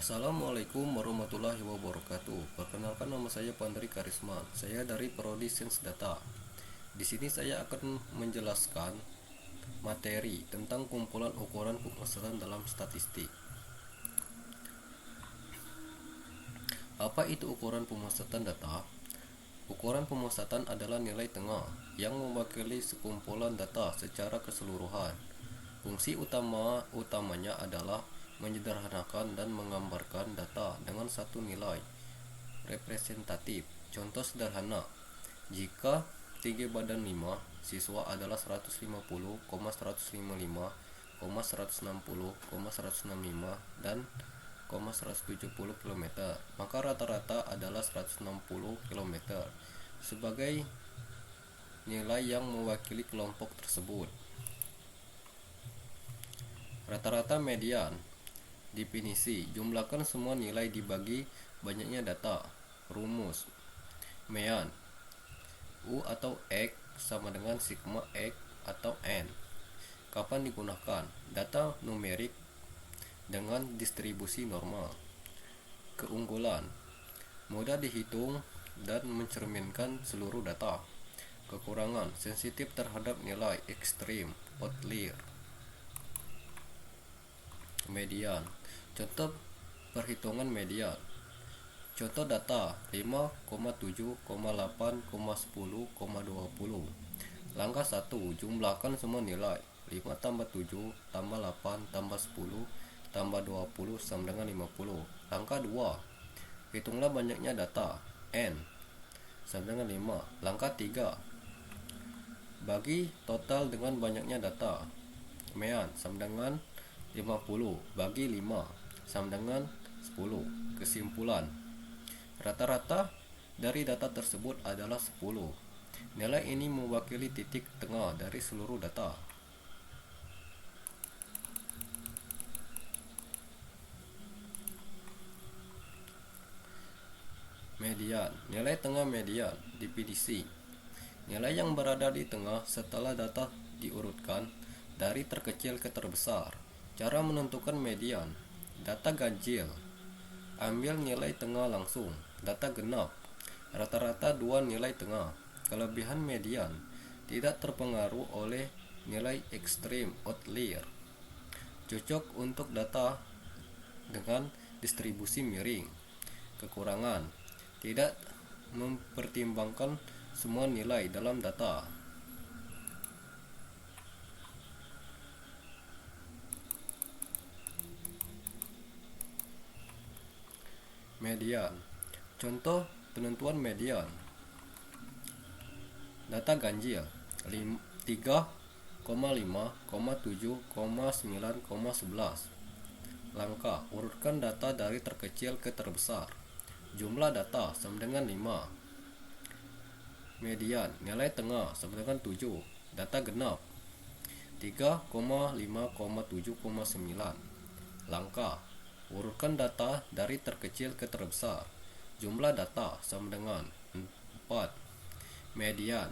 Assalamualaikum warahmatullahi wabarakatuh. Perkenalkan, nama saya Pandri Karisma. Saya dari Prodi Sains Data. Di sini saya akan menjelaskan materi tentang kumpulan ukuran pemusatan dalam statistik. Apa itu ukuran pemusatan data? Ukuran pemusatan adalah nilai tengah yang mewakili sekumpulan data secara keseluruhan. Fungsi utamanya adalah menyederhanakan dan menggambarkan data dengan satu nilai representatif. Contoh sederhana, jika tinggi badan 5 siswa adalah 150, 155, 160, 165 dan 170 km, maka rata-rata adalah 160 km sebagai nilai yang mewakili kelompok tersebut. Rata-rata median. Definisi: jumlahkan semua nilai dibagi banyaknya data. Rumus: mean U atau X sama dengan sigma X atau N. Kapan digunakan? Data numerik dengan distribusi normal. Keunggulan: mudah dihitung dan mencerminkan seluruh data. Kekurangan: sensitif terhadap nilai ekstrim, outlier. Median. Contoh perhitungan median. Contoh data 5, 7, 8, 10, 20. Langkah 1. Jumlahkan semua nilai. 5 tambah 7 tambah 8 tambah 10 tambah 20 sama dengan 50. Langkah 2. Hitunglah banyaknya data. N sama dengan 5. Langkah 3. Bagi total dengan banyaknya data. Mean sama dengan 50 bagi 5 sama dengan 10. Kesimpulan: rata-rata dari data tersebut adalah 10. Nilai ini mewakili titik tengah dari seluruh data. Median. Nilai tengah median. Definisi: nilai yang berada di tengah setelah data diurutkan dari terkecil ke terbesar. Cara menentukan median: data ganjil, ambil nilai tengah langsung. Data genap, rata-rata dua nilai tengah. Kelebihan median: tidak terpengaruh oleh nilai ekstrim, outlier. Cocok untuk data dengan distribusi miring. Kekurangan: tidak mempertimbangkan semua nilai dalam data. Median. Contoh penentuan median. Data ganjil 3,5, 7, 9, 11. Langkah: urutkan data dari terkecil ke terbesar. Jumlah data sama dengan 5. Median, nilai tengah sama dengan 7. Data genap 3,5, 7, 9. Langkah: urutkan data dari terkecil ke terbesar. Jumlah data sama dengan 4. Median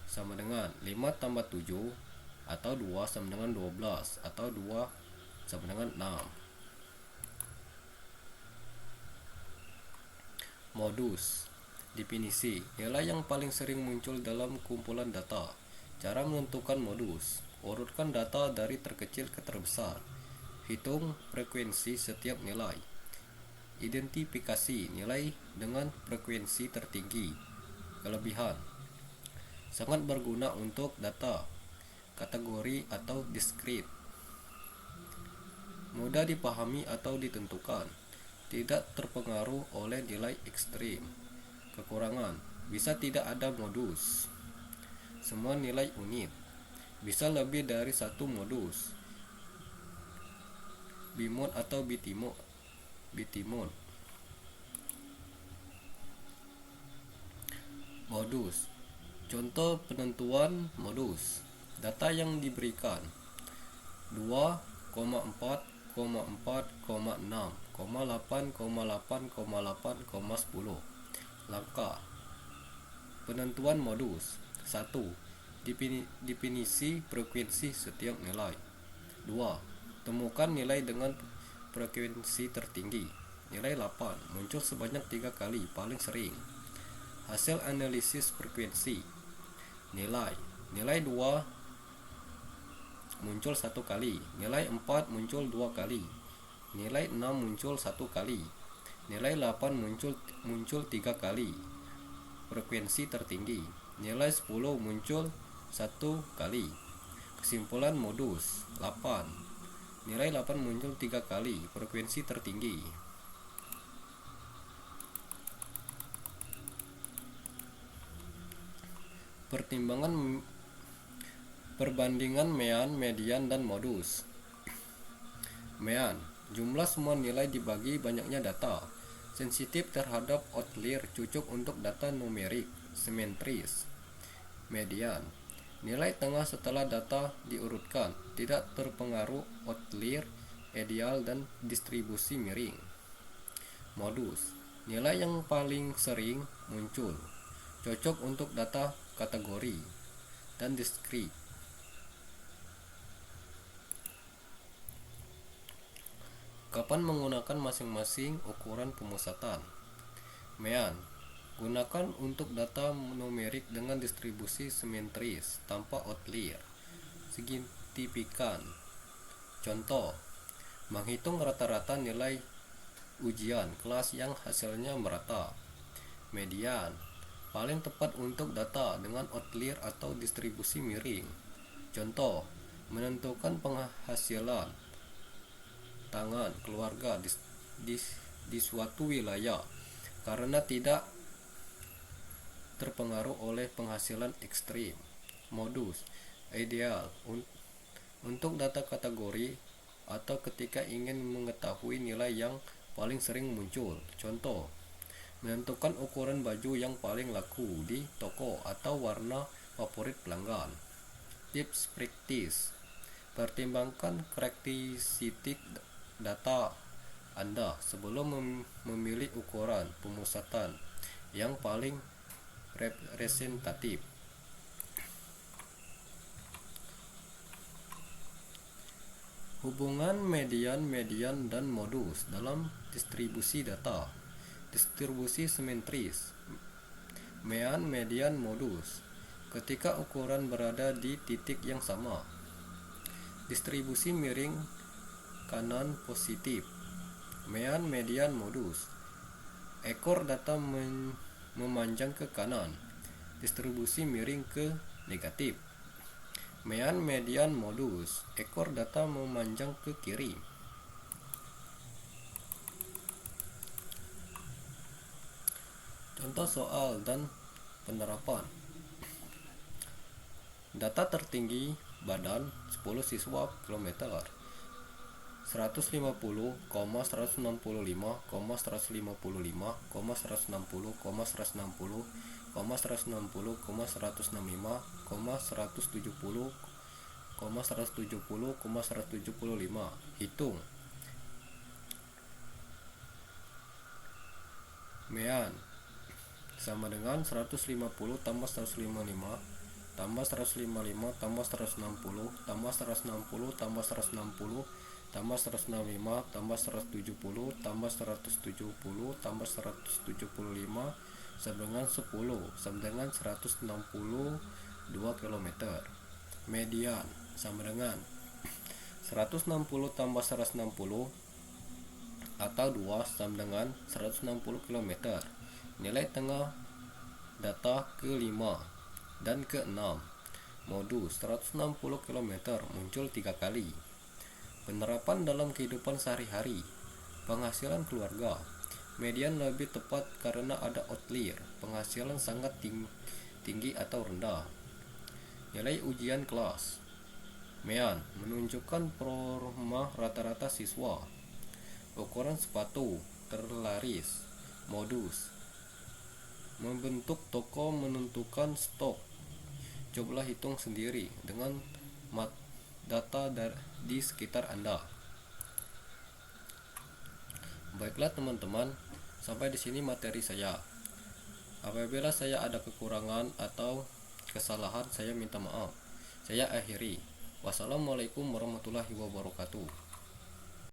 sama dengan 5 tambah 7 atau 2 sama dengan 12 atau 2 sama dengan 6. Modus. Definisi: nilai yang paling sering muncul dalam kumpulan data. Cara menentukan modus: urutkan data dari terkecil ke terbesar. Hitung frekuensi setiap nilai. Identifikasi nilai dengan frekuensi tertinggi. Kelebihan: sangat berguna untuk data kategori atau diskrit. Mudah dipahami atau ditentukan. Tidak terpengaruh oleh nilai ekstrim. Kekurangan: bisa tidak ada modus. Semua nilai unit. Bisa lebih dari satu modus. Bimod atau bitimod. Modus. Contoh penentuan modus. Data yang diberikan 2,4, 4,6, 8,8, 10. Langkah penentuan modus. 1. Definisi frekuensi setiap nilai. 2. Temukan nilai dengan frekuensi tertinggi. Nilai 8 muncul sebanyak 3 kali paling sering. Hasil analisis frekuensi. Nilai 2 muncul 1 kali. Nilai 4 muncul 2 kali. Nilai 6 muncul 1 kali. Nilai 8 muncul 3 kali. Frekuensi tertinggi. Nilai 10 muncul 1 kali. Kesimpulan modus 8. Nilai 8 muncul 3 kali. Frekuensi tertinggi. Perbandingan mean, median, dan modus. Mean, jumlah semua nilai dibagi banyaknya data. Sensitif terhadap outlier, cocok untuk data numerik, simetris. Median, nilai tengah setelah data diurutkan, tidak terpengaruh outlier, ideal, dan distribusi miring. Modus, nilai yang paling sering muncul, cocok untuk data kategori, dan diskrit. Kapan menggunakan masing-masing ukuran pemusatan? Mean, gunakan untuk data numerik dengan distribusi simetris tanpa outlier. Signifikan. Contoh, menghitung rata-rata nilai ujian kelas yang hasilnya merata. Median, paling tepat untuk data dengan outlier atau distribusi miring. Contoh, menentukan penghasilan tangan keluarga di suatu wilayah karena tidak terpengaruh oleh penghasilan ekstrim. Modus, ideal, untuk data kategori atau ketika ingin mengetahui nilai yang paling sering muncul. Contoh, menentukan ukuran baju yang paling laku di toko atau warna favorit pelanggan. Tips praktis. Pertimbangkan karakteristik data Anda sebelum memilih ukuran pemusatan yang paling representatif. Hubungan median, dan modus dalam distribusi data. Distribusi simetris. Mean, median, modus. Ketika ukuran berada di titik yang sama. Distribusi miring kanan positif. Mean, median, modus. Ekor data memanjang ke kanan. Distribusi miring ke negatif. Mean, median, modus. Ekor data memanjang ke kiri. Contoh soal dan penerapan. Data tertinggi badan 10 siswa kilometer 150, 165, 155, 160, 160, 160, 165, 170, 175. Hitung. Mean sama dengan 150 tambah 155 tambah 155 tambah 160 tambah 160 tambah 160 tambah 165 tambah 170 tambah 170 tambah 175 sama dengan 10 sama dengan 162 km. Median sama dengan 160 tambah 160 atau 2 sama dengan 160 km. Nilai tengah data ke-5 dan ke-6. Modus 160 km muncul 3 kali. Penerapan dalam kehidupan sehari-hari. Penghasilan keluarga. Median lebih tepat karena ada outlier. Penghasilan sangat tinggi atau rendah. Nilai ujian kelas. Mean menunjukkan performa rata-rata siswa. Ukuran sepatu terlaris. Modus membentuk toko, menentukan stok. Cobalah hitung sendiri dengan data di sekitar Anda. Baiklah teman-teman, sampai di sini materi saya. Apabila saya ada kekurangan atau kesalahan, saya minta maaf. Saya akhiri. Wassalamualaikum warahmatullahi wabarakatuh.